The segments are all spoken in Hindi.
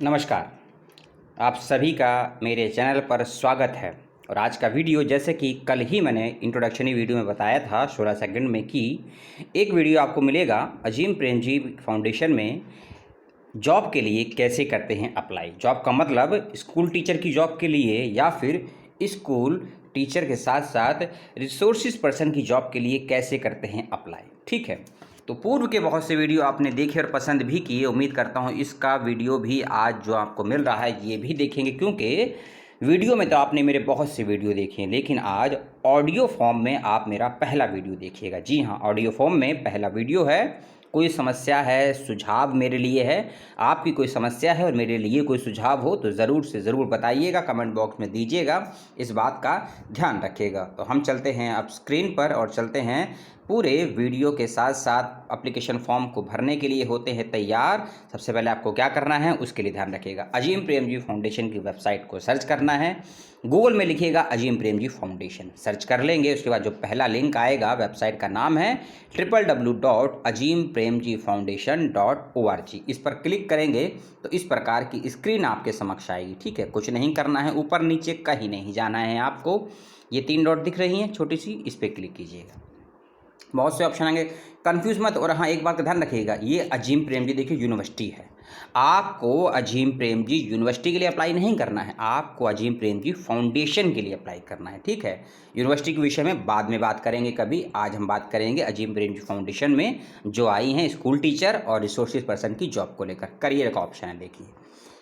नमस्कार। आप सभी का मेरे चैनल पर स्वागत है। और आज का वीडियो, जैसे कि कल ही मैंने इंट्रोडक्शनी वीडियो में बताया था 16 सेकंड में, कि एक वीडियो आपको मिलेगा अजीम प्रेमजी फाउंडेशन में जॉब के लिए कैसे करते हैं अप्लाई। जॉब का मतलब स्कूल टीचर की जॉब के लिए या फिर स्कूल टीचर के साथ साथ रिसोर्सेज पर्सन की जॉब के लिए कैसे करते हैं अप्लाई। ठीक है, तो पूर्व के बहुत से वीडियो आपने देखे और पसंद भी किए। उम्मीद करता हूँ इसका वीडियो भी आज जो आपको मिल रहा है ये भी देखेंगे, क्योंकि वीडियो में तो आपने मेरे बहुत से वीडियो देखे हैं, लेकिन आज ऑडियो फॉर्म में आप मेरा पहला वीडियो देखिएगा। जी हाँ, ऑडियो फॉर्म में पहला वीडियो है। कोई समस्या है, सुझाव मेरे लिए है, आपकी कोई समस्या है और मेरे लिए कोई सुझाव हो तो ज़रूर से ज़रूर बताइएगा, कमेंट बॉक्स में दीजिएगा, इस बात का ध्यान रखिएगा। तो हम चलते हैं अब स्क्रीन पर और चलते हैं पूरे वीडियो के साथ साथ एप्लीकेशन फॉर्म को भरने के लिए होते हैं तैयार। सबसे पहले आपको क्या करना है उसके लिए ध्यान रखिएगा। अजीम प्रेमजी फाउंडेशन की वेबसाइट को सर्च करना है। गूगल में लिखिएगा अजीम प्रेमजी फाउंडेशन, सर्च कर लेंगे। उसके बाद जो पहला लिंक आएगा, वेबसाइट का नाम है www.ajimpremjifoundation.org। इस पर क्लिक करेंगे तो इस प्रकार की स्क्रीन आपके समक्ष आएगी। ठीक है, कुछ नहीं करना है, ऊपर नीचे कहीं नहीं जाना है आपको। ये 3 डॉट दिख रही हैं छोटी सी, इस पर क्लिक कीजिएगा। बहुत से ऑप्शन आएंगे, कंफ्यूज मत। और हाँ, एक बात का ध्यान रखिएगा, ये अजीम प्रेमजी देखिए यूनिवर्सिटी है। आपको अजीम प्रेमजी यूनिवर्सिटी के लिए अप्लाई नहीं करना है, आपको अजीम प्रेमजी फाउंडेशन के लिए अप्लाई करना है। ठीक है, यूनिवर्सिटी के विषय में बाद में बात करेंगे कभी। आज हम बात करेंगे अजीम प्रेमजी फाउंडेशन में जो आई हैं स्कूल टीचर और रिसोर्सेज पर्सन की जॉब को लेकर। करियर का ऑप्शन है, देखिए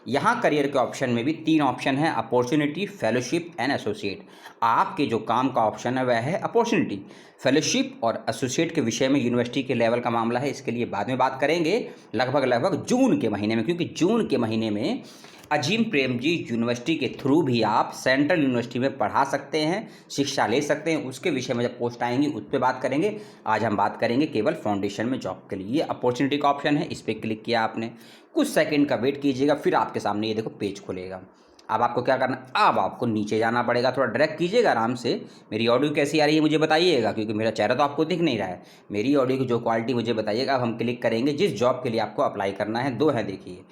यहाँ करियर के ऑप्शन में भी 3 ऑप्शन है, अपॉर्चुनिटी, फेलोशिप एंड एसोसिएट। आपके जो काम का ऑप्शन है वह है अपॉर्चुनिटी। फेलोशिप और एसोसिएट के विषय में यूनिवर्सिटी के लेवल का मामला है, इसके लिए बाद में बात करेंगे, लगभग जून के महीने में। क्योंकि जून के महीने में अजीम प्रेमजी यूनिवर्सिटी के थ्रू भी आप सेंट्रल यूनिवर्सिटी में पढ़ा सकते हैं, शिक्षा ले सकते हैं। उसके विषय में जब पोस्ट आएंगी उस पर बात करेंगे। आज हम बात करेंगे केवल फाउंडेशन में जॉब के लिए। ये अपॉर्चुनिटी का ऑप्शन है, इस पर क्लिक किया आपने, कुछ सेकंड का वेट कीजिएगा, फिर आपके सामने ये देखो पेज खुलेगा। अब आपको क्या करना, अब आपको नीचे जाना पड़ेगा। थोड़ा ड्रैग कीजिएगा आराम से। मेरी ऑडियो कैसी आ रही है मुझे बताइएगा, क्योंकि मेरा चेहरा तो आपको दिख नहीं रहा है। मेरी ऑडियो की जो क्वालिटी मुझे बताइएगा। अब हम क्लिक करेंगे जिस जॉब के लिए आपको अप्लाई करना है। 2 है, देखिए,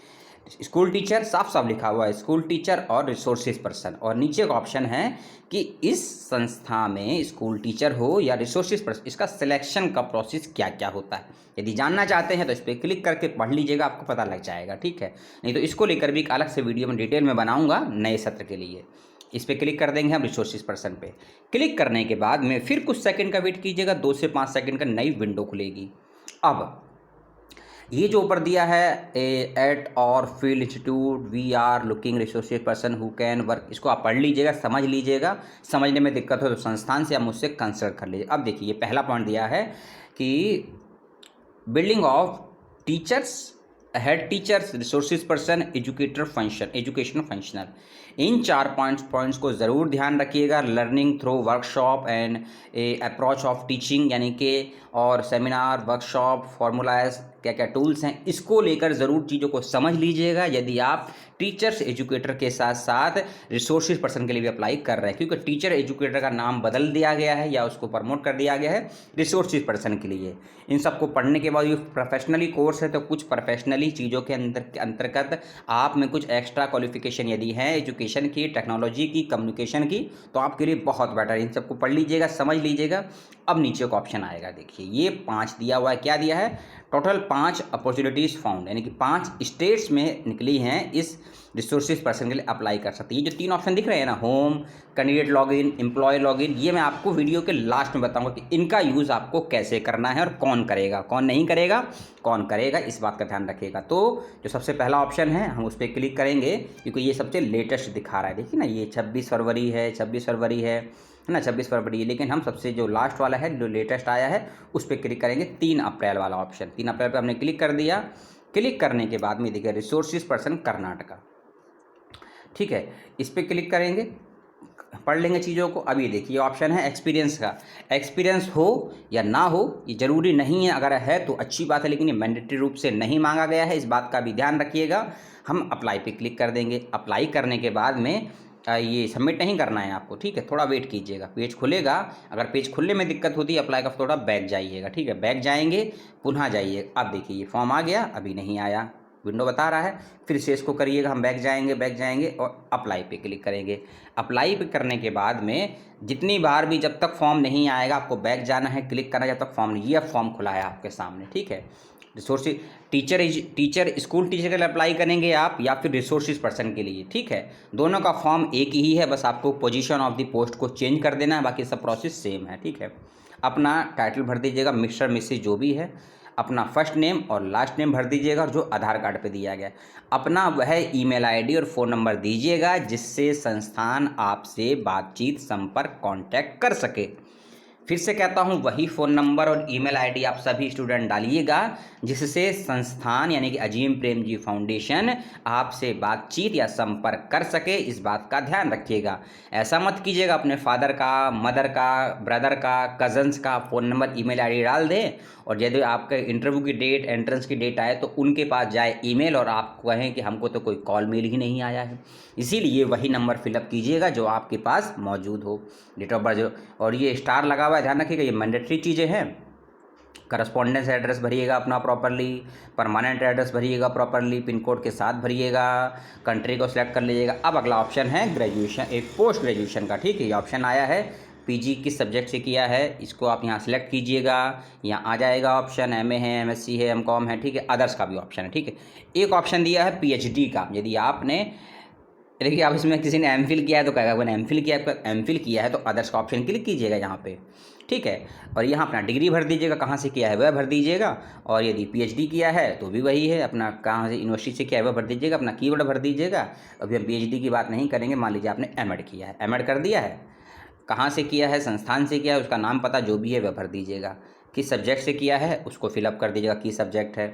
स्कूल टीचर साफ साफ लिखा हुआ है, स्कूल टीचर और रिसोर्सेज पर्सन। और नीचे का ऑप्शन है कि इस संस्था में स्कूल टीचर हो या रिसोर्सेज पर्सन, इसका सिलेक्शन का प्रोसेस क्या क्या होता है। यदि जानना चाहते हैं तो इस पर क्लिक करके पढ़ लीजिएगा, आपको पता लग जाएगा। ठीक है, नहीं तो इसको लेकर भी एक अलग से वीडियो में डिटेल में बनाऊंगा नए सत्र के लिए। इस पर क्लिक कर देंगे हम रिसोर्सेज पर्सन पे। क्लिक करने के बाद में फिर कुछ सेकंड का वेट कीजिएगा, 2 से 5 सेकंड का नई विंडो खुलेगी। अब ये जो ऊपर दिया है एट और field institute we are looking resources person who can work, इसको आप पढ़ लीजिएगा, समझ लीजिएगा। समझने में दिक्कत हो तो संस्थान से आप मुझसे कंसल्ट कर लीजिए। अब देखिए, ये पहला पॉइंट दिया है कि building of teachers, head teachers, resources person, educator function, educational functional. In 4 points को ज़रूर ध्यान रखिएगा। Learning through workshop and approach of teaching, यानी कि और सेमिनार, वर्कशॉप, फॉर्मूलाज, क्या क्या टूल्स हैं, इसको लेकर ज़रूर चीज़ों को समझ लीजिएगा। यदि आप टीचर्स एजुकेटर के साथ साथ रिसोर्सेज पर्सन के लिए भी अप्लाई कर रहे हैं, क्योंकि टीचर एजुकेटर का नाम बदल दिया गया है या उसको प्रमोट कर दिया गया है रिसोर्सेज पर्सन के लिए। इन सबको पढ़ने के बाद ये प्रोफेशनली कोर्स है, तो कुछ प्रोफेशनली चीज़ों के अंतर्गत आप में कुछ एक्स्ट्रा क्वालिफिकेशन यदि है एजुकेशन की, टेक्नोलॉजी की, कम्युनिकेशन की, तो आपके लिए बहुत बेटर। इन सबको पढ़ लीजिएगा, समझ लीजिएगा। अब नीचे का ऑप्शन आएगा, देखिए ये 5 दिया हुआ है। क्या दिया है, टोटल 5 अपॉर्चुनिटीज़ फाउंड, यानी कि 5 स्टेट्स में निकली हैं इस रिसोर्सेज पर्सन के लिए अप्लाई कर सकते हैं। ये जो 3 ऑप्शन दिख रहे हैं ना, home, candidate login, employ login, ये मैं आपको वीडियो के लास्ट में बताऊंगा कि इनका यूज़ आपको कैसे करना है और कौन करेगा, कौन नहीं करेगा, कौन करेगा, इस बात का ध्यान रखिएगा। तो जो सबसे पहला ऑप्शन है हम उस पर क्लिक करेंगे, क्योंकि ये सबसे लेटेस्ट दिखा रहा है। देखिए ना, ये 26 फरवरी है, 26 फरवरी है ना, 26 फरवरी है। लेकिन हम सबसे जो लास्ट वाला है, जो लेटेस्ट आया है, उस पर क्लिक करेंगे। 3 अप्रैल वाला ऑप्शन, 3 अप्रैल पर हमने क्लिक कर दिया। क्लिक करने के बाद में देखिए रिसोर्सेज पर्सन कर्नाटका। ठीक है, इस पर क्लिक करेंगे, पढ़ लेंगे चीज़ों को। अब ये देखिए ऑप्शन है एक्सपीरियंस का। एक्सपीरियंस हो या ना हो ये ज़रूरी नहीं है, अगर है तो अच्छी बात है, लेकिन ये मैंडेटरी रूप से नहीं मांगा गया है, इस बात का भी ध्यान रखिएगा। हम अप्लाई पे क्लिक कर देंगे। अप्लाई करने के बाद में ये सबमिट नहीं करना है आपको। ठीक है, थोड़ा वेट कीजिएगा, पेज खुलेगा। अगर पेज खुलने में दिक्कत होती है अप्लाई का, थोड़ा बैक जाइएगा। ठीक है, बैक जाएंगे, पुनः जाइए। अब देखिए ये फॉर्म आ गया, अभी नहीं आया, विंडो बता रहा है। फिर से इसको करिएगा, हम बैक जाएंगे और अप्लाई पे क्लिक करेंगे। अप्लाई पे करने के बाद में जितनी बार भी जब तक फॉर्म नहीं आएगा आपको बैक जाना है, क्लिक करना है जब तक फॉर्म नहीं, ये फॉर्म खुला है आपके सामने, ठीक है। रिसोर्स टीचर स्कूल टीचर के लिए अप्लाई करेंगे आप या फिर रिसोर्सेज पर्सन के लिए, ठीक है। दोनों का फॉर्म एक ही है, बस आपको पोजीशन ऑफ द पोस्ट को चेंज कर देना है, बाकी सब प्रोसेस सेम है, ठीक है। अपना टाइटल भर दीजिएगा, मिस्टर मिसेज जो भी है, अपना फर्स्ट नेम और लास्ट नेम भर दीजिएगा और जो आधार कार्ड पे दिया गया, अपना वह ईमेल आईडी और फ़ोन नंबर दीजिएगा जिससे संस्थान आपसे बातचीत, संपर्क, कांटेक्ट कर सके। फिर से कहता हूँ, वही फ़ोन नंबर और ईमेल आईडी आप सभी स्टूडेंट डालिएगा जिससे संस्थान यानी कि अजीम प्रेमजी फाउंडेशन आपसे बातचीत या संपर्क कर सके। इस बात का ध्यान रखिएगा। ऐसा मत कीजिएगा अपने फादर का, मदर का, ब्रदर का, कज़न्स का फ़ोन नंबर, ईमेल आईडी डाल दें और यदि आपके इंटरव्यू की डेट, एंट्रेंस की डेट आए तो उनके पास जाए ईमेल और आप कहें कि हमको तो कोई कॉल मेल ही नहीं आया है। इसीलिए वही नंबर फिलअप कीजिएगा जो आपके पास मौजूद हो। डेट ऑफ बर्थ और ये स्टार लगा हुआ है, ध्यान रखिएगा, ये मैंडेटरी चीज़ें हैं। करस्पॉन्डेंस एड्रेस भरिएगा अपना प्रॉपरली, परमानेंट एड्रेस भरिएगा प्रॉपरली, पिन कोड के साथ भरिएगा, कंट्री को सिलेक्ट कर लीजिएगा। अब अगला ऑप्शन है ग्रेजुएशन, एक पोस्ट ग्रेजुएशन का, ठीक है। ये ऑप्शन आया है, पीजी किस सब्जेक्ट से किया है इसको आप यहाँ सेलेक्ट कीजिएगा। यहाँ आ जाएगा ऑप्शन एमए है, एमएससी है, एमकॉम है, ठीक है। अदर्स का भी ऑप्शन है, ठीक है। एक ऑप्शन दिया है पीएचडी का। यदि आपने, देखिए आप इसमें किसी ने एमफिल किया है तो कहेगा मैंने एमफिल किया है, एमफिल किया है तो अदर्स का ऑप्शन क्लिक कीजिएगा यहाँ पे, ठीक है। और यहाँ अपना डिग्री भर दीजिएगा, कहाँ से किया है वह भर दीजिएगा। और यदि पीएचडी किया है तो भी वही है, अपना कहाँ से यूनिवर्सिटी से किया है वह भर दीजिएगा, अपना कीवर्ड भर दीजिएगा। अभी हम पीएचडी की बात नहीं करेंगे, मान लीजिए आपने एमएड किया है, एमएड कर दिया है, कहाँ से किया है, संस्थान से किया है, उसका नाम पता जो भी है वह भर दीजिएगा। किस सब्जेक्ट से किया है उसको फिलअप कर दीजिएगा, किस सब्जेक्ट है,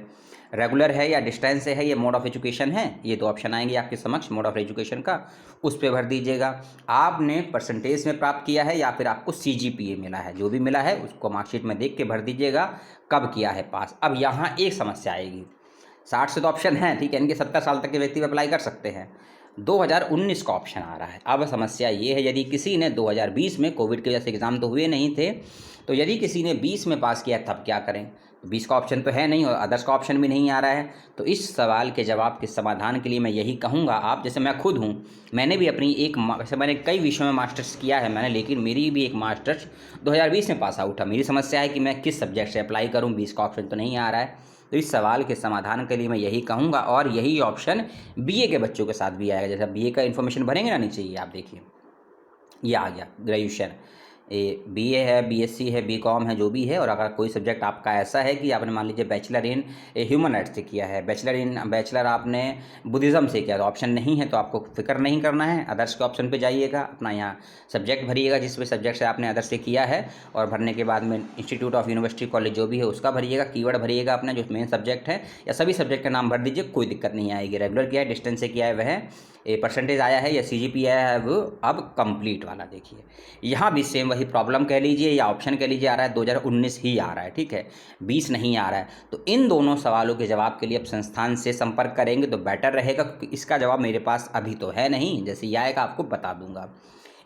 रेगुलर है या डिस्टेंस से है, ये मोड ऑफ एजुकेशन है, ये दो ऑप्शन आएंगे आपके समक्ष मोड ऑफ एजुकेशन का, उस पर भर दीजिएगा। आपने परसेंटेज में प्राप्त किया है या फिर आपको सीजीपीए मिला है, जो भी मिला है उसको मार्कशीट में देख के भर दीजिएगा, कब किया है पास। अब यहाँ एक समस्या आएगी, 60 से तो ऑप्शन है, ठीक है, इनके 70 साल तक के व्यक्ति अप्लाई कर सकते हैं। 2019 का ऑप्शन आ रहा है। अब समस्या ये है, यदि किसी ने 2020 में कोविड की वजह से एग्ज़ाम तो हुए नहीं थे, तो यदि किसी ने 20 में पास किया तब क्या करें। 20 का ऑप्शन तो है नहीं और अदर्स का ऑप्शन भी नहीं आ रहा है। तो इस सवाल के जवाब के समाधान के लिए मैं यही कहूँगा, आप जैसे मैं खुद हूँ, मैंने भी अपनी वैसे मैंने कई विषयों में मास्टर्स किया है मैंने, लेकिन मेरी भी एक मास्टर्स 2020 में पास आउट था। मेरी समस्या है कि मैं किस सब्जेक्ट से अप्लाई करूँ, 20 का ऑप्शन तो नहीं आ रहा है। तो इस सवाल के समाधान के लिए मैं यही कहूँगा, और यही ऑप्शन बीए के बच्चों के साथ भी आएगा। जैसे बीए का इन्फॉर्मेशन भरेंगे ना नीचे, ये आप देखिए, ये आ गया ग्रेजुएशन, बीए है, बीएससी है, बीकॉम है, जो भी है। और अगर कोई सब्जेक्ट आपका ऐसा है कि आपने मान लीजिए बैचलर इन ह्यूमन राइट्स से किया है, बैचलर आपने बुद्धिज़्म से किया, तो ऑप्शन नहीं है तो आपको फिक्र नहीं करना है, अदर्स के ऑप्शन पे जाइएगा, अपना यहाँ सब्जेक्ट भरिएगा जिस भी सब्जेक्ट से आपने अदर्स से किया है, और भरने के बाद में इंस्टीट्यूट ऑफ यूनिवर्सिटी कॉलेज जो भी है उसका भरिएगा, कीवर्ड भरिएगा अपना जो मेन सब्जेक्ट है, या सभी सब्जेक्ट का नाम भर दीजिए, कोई दिक्कत नहीं आएगी। रेगुलर किया है, डिस्टेंस से किया है वह, परसेंटेज आया है या सीजीपी आया है वो, अब कंप्लीट वाला देखिए, यहाँ भी सेम वही प्रॉब्लम कह लीजिए या ऑप्शन कह लीजिए आ रहा है, 2019 ही आ रहा है, ठीक है, 20 नहीं आ रहा है। तो इन दोनों सवालों के जवाब के लिए आप संस्थान से संपर्क करेंगे तो बेटर रहेगा, क्योंकि इसका जवाब मेरे पास अभी तो है नहीं, जैसे ही आएगा आपको बता दूंगा।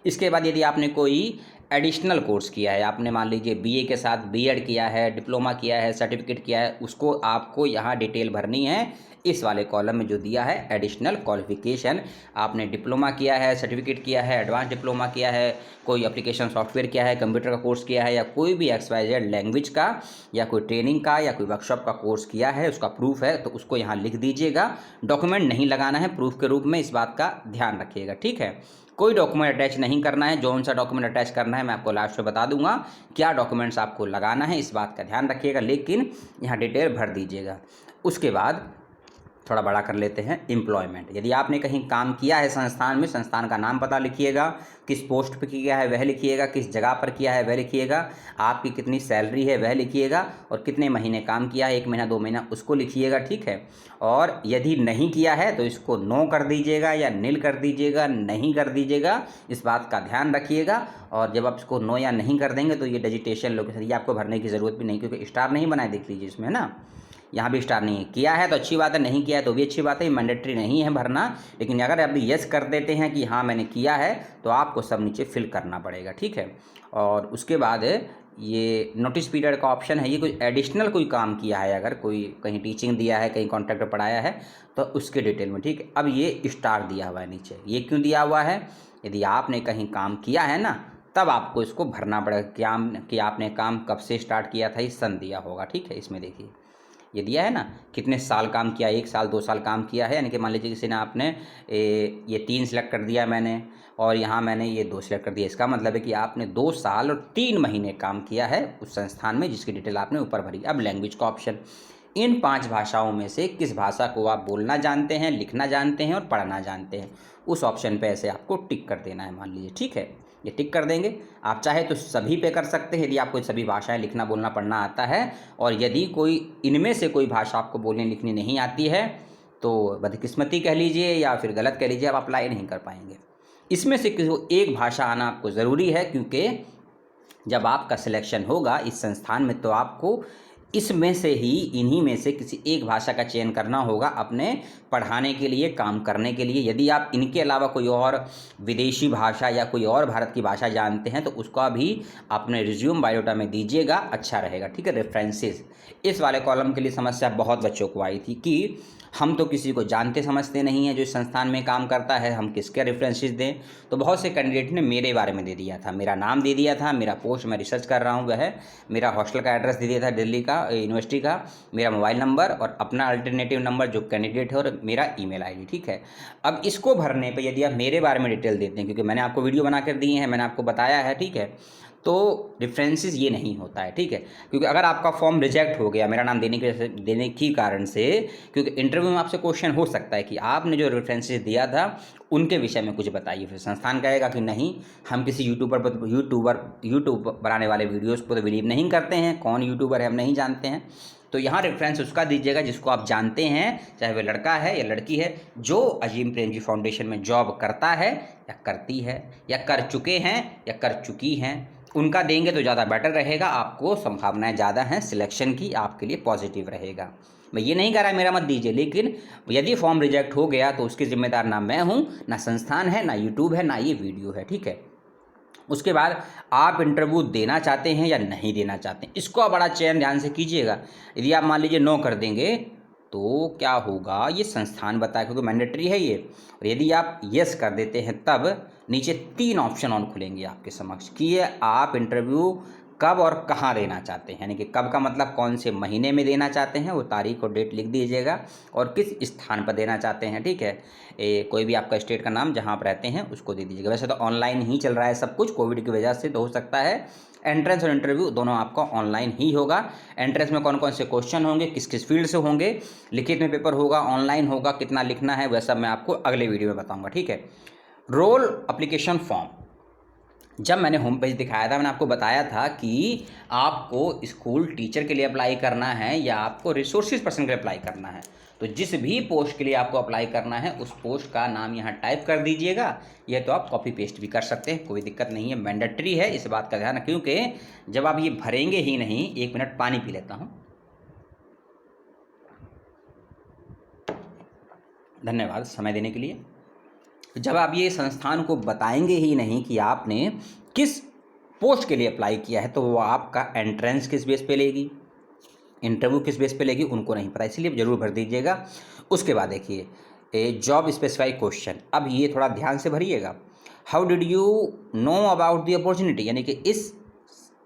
इसके बाद यदि आपने कोई एडिशनल कोर्स किया है, आपने मान लीजिए बीए के साथ बीएड किया है, डिप्लोमा किया है, सर्टिफिकेट किया है, उसको आपको यहाँ डिटेल भरनी है इस वाले कॉलम में जो दिया है एडिशनल क्वालिफिकेशन। आपने डिप्लोमा किया है, सर्टिफिकेट किया है, एडवांस डिप्लोमा किया है, कोई एप्लीकेशन सॉफ्टवेयर किया है, कंप्यूटर का कोर्स किया है, या कोई भी XYZ लैंग्वेज का या कोई ट्रेनिंग का या कोई वर्कशॉप का कोर्स किया है, उसका प्रूफ है तो उसको यहाँ लिख दीजिएगा। डॉक्यूमेंट नहीं लगाना है प्रूफ के रूप में, इस बात का ध्यान रखिएगा, ठीक है। कोई डॉक्यूमेंट अटैच नहीं करना है, जौन सा डॉक्यूमेंट अटैच करना है मैं आपको लास्ट में बता दूंगा क्या डॉक्यूमेंट्स आपको लगाना है, इस बात का ध्यान रखिएगा, लेकिन यहाँ डिटेल भर दीजिएगा। उसके बाद थोड़ा बड़ा कर लेते हैं, एम्प्लॉयमेंट। यदि आपने कहीं काम किया है संस्थान में, संस्थान का नाम पता लिखिएगा, किस पोस्ट पे किया है वह लिखिएगा, किस जगह पर किया है वह लिखिएगा, आपकी कितनी सैलरी है वह लिखिएगा, और कितने महीने काम किया है, 1 महीना 2 महीना, उसको लिखिएगा, ठीक है। और यदि नहीं किया है तो इसको नो कर दीजिएगा या नील कर दीजिएगा, नहीं कर दीजिएगा, इस बात का ध्यान रखिएगा। और जब आप इसको नो या नहीं कर देंगे तो ये डिजिटेशन लोकेशन ये आपको भरने की ज़रूरत भी नहीं, क्योंकि स्टार नहीं बनाए, देख लीजिए इसमें ना, यहाँ भी स्टार नहीं है। किया है तो अच्छी बात है, नहीं किया है तो भी अच्छी बात है, मैंडेटरी नहीं है भरना, लेकिन अगर आप यस कर देते हैं कि हाँ मैंने किया है तो आपको सब नीचे फिल करना पड़ेगा, ठीक है। और उसके बाद ये नोटिस पीरियड का ऑप्शन है, ये कोई एडिशनल कोई काम किया है, अगर कोई कहीं टीचिंग दिया है, कहीं कॉन्ट्रैक्ट पर पढ़ाया है तो उसके डिटेल में, ठीक है। अब ये स्टार दिया हुआ है नीचे, ये क्यों दिया हुआ है? यदि आपने कहीं काम किया है ना, तब आपको इसको भरना पड़ेगा कि आपने काम कब से स्टार्ट किया था, ये सन दिया होगा, ठीक है। इसमें देखिए ये दिया है ना, कितने साल काम किया, 1 साल 2 साल काम किया है, यानी कि मान लीजिए किसी ने आपने ये 3 सिलेक्ट कर दिया मैंने, और यहाँ मैंने ये 2 सिलेक्ट कर दिया। इसका मतलब है कि आपने 2 साल और 3 महीने काम किया है उस संस्थान में जिसकी डिटेल आपने ऊपर भरी। अब लैंग्वेज का ऑप्शन, इन 5 भाषाओं में से किस भाषा को आप बोलना जानते हैं, लिखना जानते हैं और पढ़ना जानते हैं, उस ऑप्शन पे ऐसे आपको टिक कर देना है, मान लीजिए, ठीक है। ये टिक कर देंगे। आप चाहे तो सभी पे कर सकते हैं यदि आपको सभी भाषाएं लिखना बोलना पढ़ना आता है, और यदि कोई इनमें से कोई भाषा आपको बोलने लिखनी नहीं आती है तो बदकिस्मती कह लीजिए या फिर गलत कह लीजिए, आप अप्लाई नहीं कर पाएंगे। इसमें से किसी को एक भाषा आना आपको ज़रूरी है, क्योंकि जब आपका सिलेक्शन होगा इस संस्थान में तो आपको इसमें से ही, इन्हीं में से किसी एक भाषा का चयन करना होगा अपने पढ़ाने के लिए, काम करने के लिए। यदि आप इनके अलावा कोई और विदेशी भाषा या कोई और भारत की भाषा जानते हैं तो उसका भी अपने रिज्यूम बायोडाटा में दीजिएगा, अच्छा रहेगा, ठीक है। रेफरेंसेस, इस वाले कॉलम के लिए समस्या बहुत बच्चों को आई थी कि हम तो किसी को जानते समझते नहीं हैं जो इस संस्थान में काम करता है, हम किसके रेफरेंसेस दें। तो बहुत से कैंडिडेट ने मेरे बारे में दे दिया था, मेरा नाम दे दिया था, मेरा पोस्ट मैं रिसर्च कर रहा हूँ वह है, मेरा हॉस्टल का एड्रेस दे दिया था दिल्ली का यूनिवर्सिटी का, मेरा मोबाइल नंबर और अपना अल्टरनेटिव नंबर जो कैंडिडेट है, और मेरा ईमेल आईडी, ठीक है। अब इसको भरने पे यदि आप मेरे बारे में डिटेल देते हैं, क्योंकि मैंने आपको वीडियो बना कर दिए हैं, मैंने आपको बताया है, ठीक है, तो रेफरेंसेस ये नहीं होता है, ठीक है। क्योंकि अगर आपका फॉर्म रिजेक्ट हो गया मेरा नाम देने की कारण से, क्योंकि इंटरव्यू में आपसे क्वेश्चन हो सकता है कि आपने जो रेफरेंसेस दिया था उनके विषय में कुछ बताइए, फिर संस्थान कहेगा कि नहीं, हम किसी यूट्यूब बनाने वाले वीडियोज़ को तो बिलीव नहीं करते हैं, कौन यूट्यूबर है हम नहीं जानते हैं। तो यहाँ रेफरेंस उसका दीजिएगा जिसको आप जानते हैं, चाहे वह लड़का है या लड़की है, जो अजीम प्रेमजी फाउंडेशन में जॉब करता है या करती है, या कर चुके हैं या कर चुकी हैं, उनका देंगे तो ज़्यादा बेटर रहेगा, आपको संभावनाएं ज़्यादा हैं सिलेक्शन की, आपके लिए पॉजिटिव रहेगा। मैं ये नहीं कह रहा मेरा मत दीजिए, लेकिन यदि फॉर्म रिजेक्ट हो गया तो उसकी जिम्मेदार ना मैं हूँ, ना संस्थान है, ना यूट्यूब है, ना ये वीडियो है, ठीक है। उसके बाद आप इंटरव्यू देना चाहते हैं या नहीं देना चाहते हैं, इसको बड़ा चयन ध्यान से कीजिएगा। यदि आप मान लीजिए नो कर देंगे तो क्या होगा, ये संस्थान बताए, क्योंकि मैंडेटरी है ये। और यदि आप यस कर देते हैं तब नीचे 3 ऑप्शन और खुलेंगे आपके समक्ष कि ये आप इंटरव्यू कब और कहाँ देना चाहते हैं, यानी कि कब का मतलब कौन से महीने में देना चाहते हैं, वो तारीख और डेट लिख दीजिएगा, और किस स्थान पर देना चाहते हैं, ठीक है। कोई भी आपका स्टेट का नाम जहाँ आप रहते हैं उसको दे दीजिएगा। वैसे तो ऑनलाइन ही चल रहा है सब कुछ, कोविड की वजह से तो हो सकता है एंट्रेंस और इंटरव्यू दोनों आपका ऑनलाइन ही होगा। एंट्रेंस में कौन कौन से क्वेश्चन होंगे, किस किस फील्ड से होंगे, लिखित में पेपर होगा, ऑनलाइन होगा, कितना लिखना है, वह सब मैं आपको अगले वीडियो में बताऊँगा, ठीक है। रोल एप्लीकेशन फॉर्म, जब मैंने होम पेज दिखाया था मैंने आपको बताया था कि आपको स्कूल टीचर के लिए अप्लाई करना है या आपको रिसोर्सेज पर्सन के लिए अप्लाई करना है। तो जिस भी पोस्ट के लिए आपको अप्लाई करना है उस पोस्ट का नाम यहाँ टाइप कर दीजिएगा, यह तो आप कॉपी पेस्ट भी कर सकते हैं, कोई दिक्कत नहीं है, मैंडेटरी है, इस बात का ध्यान रखें। क्योंकि जब आप ये भरेंगे ही नहीं, 1 मिनट पानी पी लेता हूँ, धन्यवाद समय देने के लिए। जब आप ये संस्थान को बताएंगे ही नहीं कि आपने किस पोस्ट के लिए अप्लाई किया है, तो वो आपका एंट्रेंस किस बेस पे लेगी, इंटरव्यू किस बेस पे लेगी, उनको नहीं पता, इसलिए ज़रूर भर दीजिएगा। उसके बाद देखिए जॉब स्पेसिफाइड क्वेश्चन, अब ये थोड़ा ध्यान से भरिएगा। How did you know about the opportunity, यानी कि इस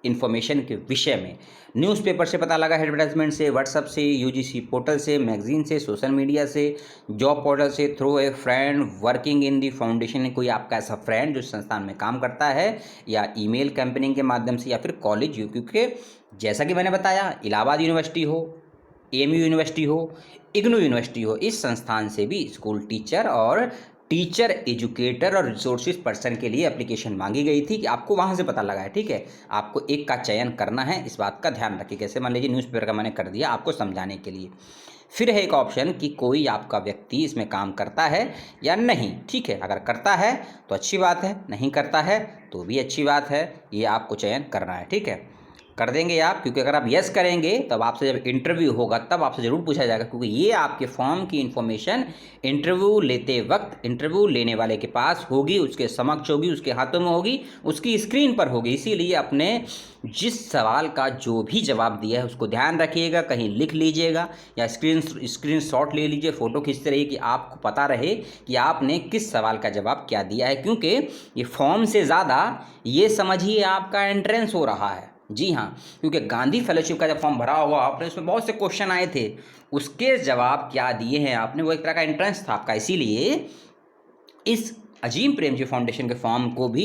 इन्फॉर्मेशन के विषय में न्यूज़पेपर से पता लगा, एडवर्टाइजमेंट से, व्हाट्सएप से, यूजीसी पोर्टल से, मैगजीन से, सोशल मीडिया से, जॉब पोर्टल से, through a friend working in the foundation, कोई आपका ऐसा फ्रेंड जो संस्थान में काम करता है, या ईमेल कैंपेनिंग के माध्यम से, या फिर कॉलेज, क्योंकि जैसा कि मैंने बताया इलाहाबाद यूनिवर्सिटी हो, एएमयू यूनिवर्सिटी हो, इग्नू यूनिवर्सिटी हो, इस संस्थान से भी स्कूल टीचर और टीचर एजुकेटर और रिसोर्सेज पर्सन के लिए एप्लीकेशन मांगी गई थी कि आपको वहाँ से पता लगा है, ठीक है। आपको एक का चयन करना है, इस बात का ध्यान रखिए। कैसे, मान लीजिए न्यूज़पेपर का मैंने कर दिया आपको समझाने के लिए। फिर है एक ऑप्शन कि कोई आपका व्यक्ति इसमें काम करता है या नहीं, ठीक है। अगर करता है तो अच्छी बात है, नहीं करता है तो भी अच्छी बात है, ये आपको चयन करना है, ठीक है। कर देंगे आप, क्योंकि अगर आप यस करेंगे तब आपसे जब इंटरव्यू होगा तब आपसे ज़रूर पूछा जाएगा, क्योंकि ये आपके फॉर्म की इन्फॉर्मेशन इंटरव्यू लेते वक्त इंटरव्यू लेने वाले के पास होगी, उसके समक्ष होगी, उसके हाथों में होगी, उसकी स्क्रीन पर होगी। इसीलिए अपने जिस सवाल का जो भी जवाब दिया है उसको ध्यान रखिएगा, कहीं लिख लीजिएगा या स्क्रीन शॉट ले लीजिए, फ़ोटो खींचते रहिए कि आपको पता रहे कि आपने किस सवाल का जवाब क्या दिया है। क्योंकि ये फॉर्म से ज़्यादा ये समझिए आपका एंट्रेंस हो रहा है। जी हाँ, क्योंकि गांधी फेलोशिप का जब फॉर्म भरा हुआ आपने, उसमें बहुत से क्वेश्चन आए थे, उसके जवाब क्या दिए हैं आपने, वो एक तरह का एंट्रेंस था आपका। इसीलिए इस अजीम प्रेमजी फाउंडेशन के फॉर्म को भी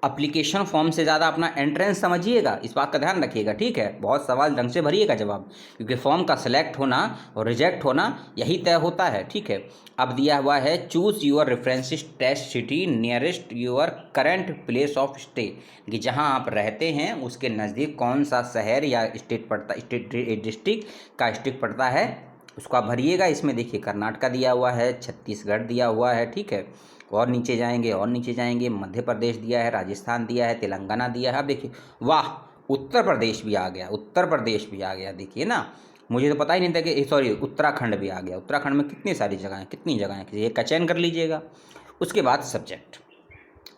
एप्लीकेशन फॉर्म से ज़्यादा अपना एंट्रेंस समझिएगा, इस बात का ध्यान रखिएगा, ठीक है। बहुत सवाल ढंग से भरिएगा जवाब, क्योंकि फॉर्म का सिलेक्ट होना और रिजेक्ट होना यही तय होता है, ठीक है। अब दिया हुआ है choose your references test city nearest your current place of stay, कि जहां आप रहते हैं उसके नज़दीक कौन सा शहर या स्टेट पड़ता, डिस्ट्रिक्ट का डिस्ट्रिक्ट पड़ता है, उसको आप भरिएगा। इसमें देखिए कर्नाटका दिया हुआ है, छत्तीसगढ़ दिया हुआ है, ठीक है। और नीचे जाएंगे और नीचे जाएंगे, मध्य प्रदेश दिया है, राजस्थान दिया है, तेलंगाना दिया है। अब देखिए, वाह, उत्तर प्रदेश भी आ गया, उत्तर प्रदेश भी आ गया, देखिए ना, मुझे तो पता ही नहीं था कि सॉरी उत्तराखंड भी आ गया। उत्तराखंड में कितनी सारी जगह हैं, कितनी जगह हैं, किसी एक का चयन कर लीजिएगा। उसके बाद subject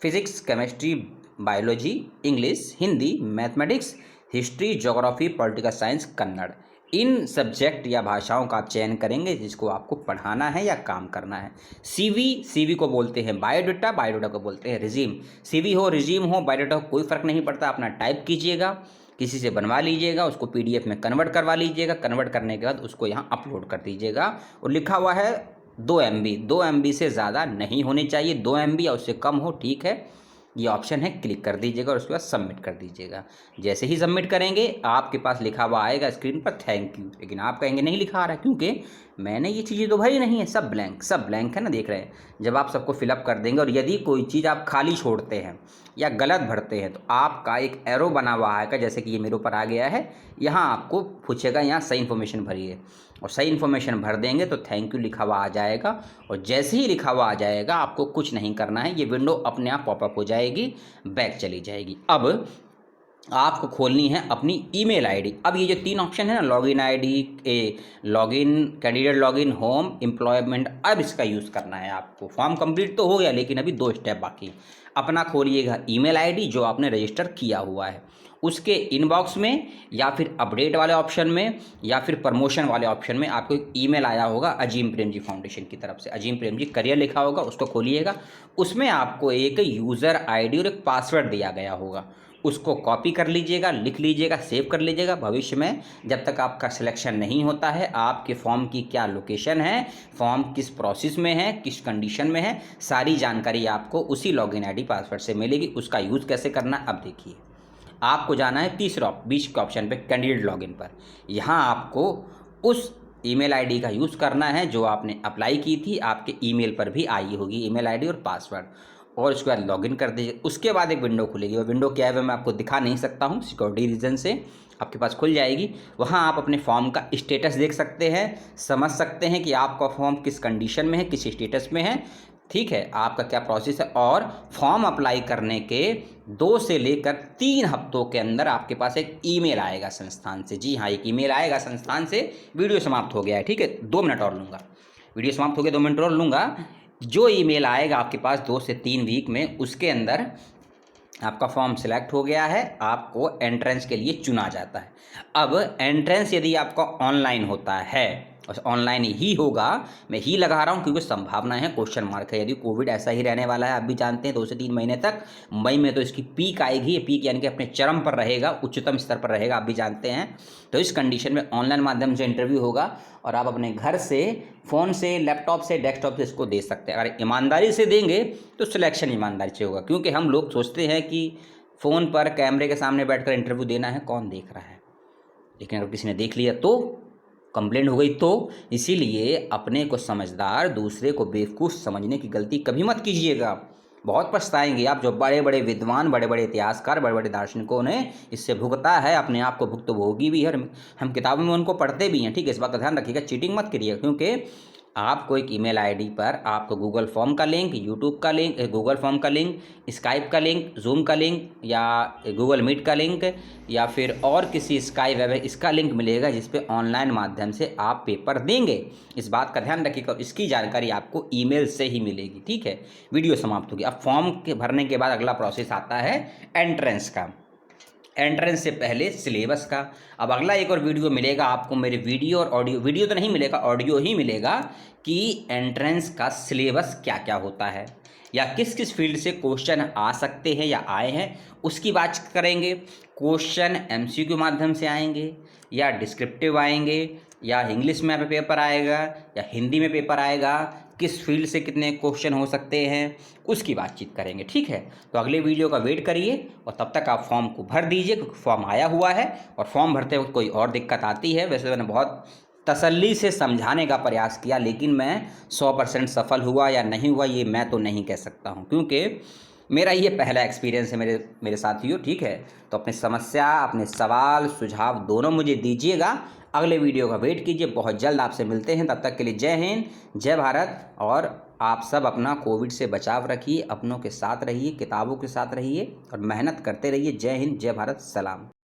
physics, chemistry, biology, English, Hindi, mathematics, history, geography, political science, Kannada, इन सब्जेक्ट या भाषाओं का आप चयन करेंगे जिसको आपको पढ़ाना है या काम करना है। सीवी को बोलते हैं बायोडाटा, बायोडाटा को बोलते हैं रिज्यूम। सीवी हो, रिज्यूम हो, बायोडाटा हो, कोई फ़र्क नहीं पड़ता, अपना टाइप कीजिएगा, किसी से बनवा लीजिएगा, उसको पीडीएफ में कन्वर्ट करवा लीजिएगा, कन्वर्ट करने के बाद उसको यहाँ अपलोड कर दीजिएगा। और लिखा हुआ है 2 MB, 2 MB से ज़्यादा नहीं होनी चाहिए, 2 MB या उससे कम हो, ठीक है। ये ऑप्शन है, क्लिक कर दीजिएगा और उसके बाद सबमिट कर दीजिएगा। जैसे ही सबमिट करेंगे आपके पास लिखा हुआ आएगा स्क्रीन पर थैंक यू, लेकिन आप कहेंगे नहीं लिखा आ रहा है, क्योंकि मैंने ये चीज़ें तो भरी नहीं है, सब ब्लैंक है ना, देख रहे हैं। जब आप सबको फिलअप कर देंगे और यदि कोई चीज़ आप खाली छोड़ते हैं या गलत भरते हैं तो आपका एक एरो बना हुआ आएगा, जैसे कि ये मेरे ऊपर आ गया है, यहाँ आपको पूछेगा यहाँ सही इन्फॉर्मेशन भरिए, और सही इन्फॉर्मेशन भर देंगे तो थैंक यू लिखा हुआ आ जाएगा। और जैसे ही लिखा हुआ आ जाएगा आपको कुछ नहीं करना है, ये विंडो अपने आप पॉपअप हो जाएगी, बैक चली जाएगी। अब आपको खोलनी है अपनी ईमेल आईडी। अब ये जो 3 ऑप्शन है ना, login ID, login, candidate login, home, employment, अब इसका यूज़ करना है आपको। फॉर्म कंप्लीट तो हो गया, लेकिन अभी 2 स्टेप बाकी। अपना खोलिएगा ईमेल आईडी जो आपने रजिस्टर किया हुआ है, उसके इनबॉक्स में या फिर अपडेट वाले ऑप्शन में या फिर प्रमोशन वाले ऑप्शन में आपको एक ईमेल आया होगा अजीम प्रेमजी फाउंडेशन की तरफ से, अजीम प्रेमजी करियर लिखा होगा, उसको खोलिएगा। उसमें आपको एक यूज़र आईडी और एक पासवर्ड दिया गया होगा, उसको कॉपी कर लीजिएगा, लिख लीजिएगा, सेव कर लीजिएगा। भविष्य में जब तक आपका सिलेक्शन नहीं होता है, आपके फॉर्म की क्या लोकेशन है, फॉर्म किस प्रोसेस में है, किस कंडीशन में है, सारी जानकारी आपको उसी लॉगिन आईडी पासवर्ड से मिलेगी। उसका यूज़ कैसे करना है, अब देखिए। आपको जाना है तीसरा बीच के ऑप्शन पे, कैंडिडेट लॉगिन पर। यहाँ आपको उस ईमेल आईडी का यूज़ करना है जो आपने अप्लाई की थी, आपके ईमेल पर भी आई होगी ईमेल आईडी और पासवर्ड, और उसके बाद लॉगिन कर दीजिए। उसके बाद एक विंडो खुलेगी, वो विंडो क्या है वह मैं आपको दिखा नहीं सकता हूँ, सिक्योरिटी रीज़न से आपके पास खुल जाएगी। वहाँ आप अपने फॉर्म का स्टेटस देख सकते हैं, समझ सकते हैं कि आपका फॉर्म किस कंडीशन में है, किस स्टेटस में है, ठीक है, आपका क्या प्रोसेस है। और फॉर्म अप्लाई करने के 2 से लेकर 3 हफ्तों के अंदर आपके पास एक ईमेल आएगा संस्थान से। जी हाँ, एक ईमेल आएगा संस्थान से। वीडियो समाप्त हो गया है, ठीक है, 2 मिनट और लूँगा, वीडियो समाप्त हो गया, 2 मिनट और लूँगा। जो ईमेल आएगा आपके पास 2 से 3 वीक में, उसके अंदर आपका फॉर्म सिलेक्ट हो गया है, आपको एंट्रेंस के लिए चुना जाता है। अब एंट्रेंस यदि आपका ऑनलाइन होता है, ऑनलाइन ही होगा, मैं ही लगा रहा हूँ क्योंकि संभावना है, क्वेश्चन मार्क है, यदि कोविड ऐसा ही रहने वाला है, आप भी जानते हैं 2 से 3 महीने तक, मई में तो इसकी पीक आएगी, पीक यानी कि अपने चरम पर रहेगा, उच्चतम स्तर पर रहेगा, आप भी जानते हैं। तो इस कंडीशन में ऑनलाइन माध्यम से इंटरव्यू होगा और आप अपने घर से, फ़ोन से, लैपटॉप से, डेस्कटॉप से इसको दे सकते हैं। अगर ईमानदारी से देंगे तो सिलेक्शन ईमानदारी से होगा, क्योंकि हम लोग सोचते हैं कि फ़ोन पर कैमरे के सामने बैठकर इंटरव्यू देना है, कौन देख रहा है, लेकिन अगर किसी ने देख लिया तो कंप्लेंट हो गई तो। इसीलिए अपने को समझदार, दूसरे को बेवकूफ़ समझने की गलती कभी मत कीजिएगा, बहुत पछताएंगे आप। जो बड़े बड़े विद्वान, बड़े बड़े इतिहासकार, बड़े बड़े दार्शनिकों ने इससे भुगता है, अपने आप को भुगतभोगी भी है, हम किताबों में उनको पढ़ते भी हैं, ठीक है, इस बात का ध्यान रखिएगा, चीटिंग मत करिएगा। क्योंकि आपको एक ईमेल आईडी पर आपको गूगल फॉर्म का लिंक, यूट्यूब का लिंक, गूगल फॉर्म का लिंक, स्काइप का लिंक, जूम का लिंक या गूगल मीट का लिंक या फिर और किसी स्काई वेब है इसका लिंक मिलेगा, जिस पे ऑनलाइन माध्यम से आप पेपर देंगे। इस बात का ध्यान रखिएगा, इसकी जानकारी आपको ईमेल से ही मिलेगी, ठीक है। वीडियो समाप्त होगी। अब फॉर्म के भरने के बाद अगला प्रोसेस आता है एंट्रेंस का। एंट्रेंस से पहले सिलेबस का। अब अगला एक और वीडियो मिलेगा आपको, मेरे वीडियो और ऑडियो, वीडियो तो नहीं मिलेगा, ऑडियो ही मिलेगा कि एंट्रेंस का सिलेबस क्या क्या होता है या किस किस फील्ड से क्वेश्चन आ सकते हैं या आए हैं, उसकी बात करेंगे। क्वेश्चन एमसीक्यू माध्यम से आएंगे या डिस्क्रिप्टिव आएंगे या इंग्लिश में पेपर आएगा या हिंदी में पेपर आएगा, किस फील्ड से कितने क्वेश्चन हो सकते हैं, उसकी बातचीत करेंगे, ठीक है। तो अगले वीडियो का वेट करिए और तब तक आप फॉर्म को भर दीजिए, क्योंकि फॉर्म आया हुआ है। और फॉर्म भरते वक्त कोई और दिक्कत आती है, वैसे मैंने बहुत तसल्ली से समझाने का प्रयास किया, लेकिन मैं 100% सफल हुआ या नहीं हुआ ये मैं तो नहीं कह सकता हूँ, क्योंकि मेरा ये पहला एक्सपीरियंस है मेरे साथियों, ठीक है। तो अपनी समस्या, अपने सवाल, सुझाव दोनों मुझे दीजिएगा। अगले वीडियो का वेट कीजिए, बहुत जल्द आपसे मिलते हैं। तब तक के लिए जय हिंद, जय भारत। और आप सब अपना कोविड से बचाव रखिए, अपनों के साथ रहिए, किताबों के साथ रहिए और मेहनत करते रहिए। जय हिंद, जय भारत, सलाम।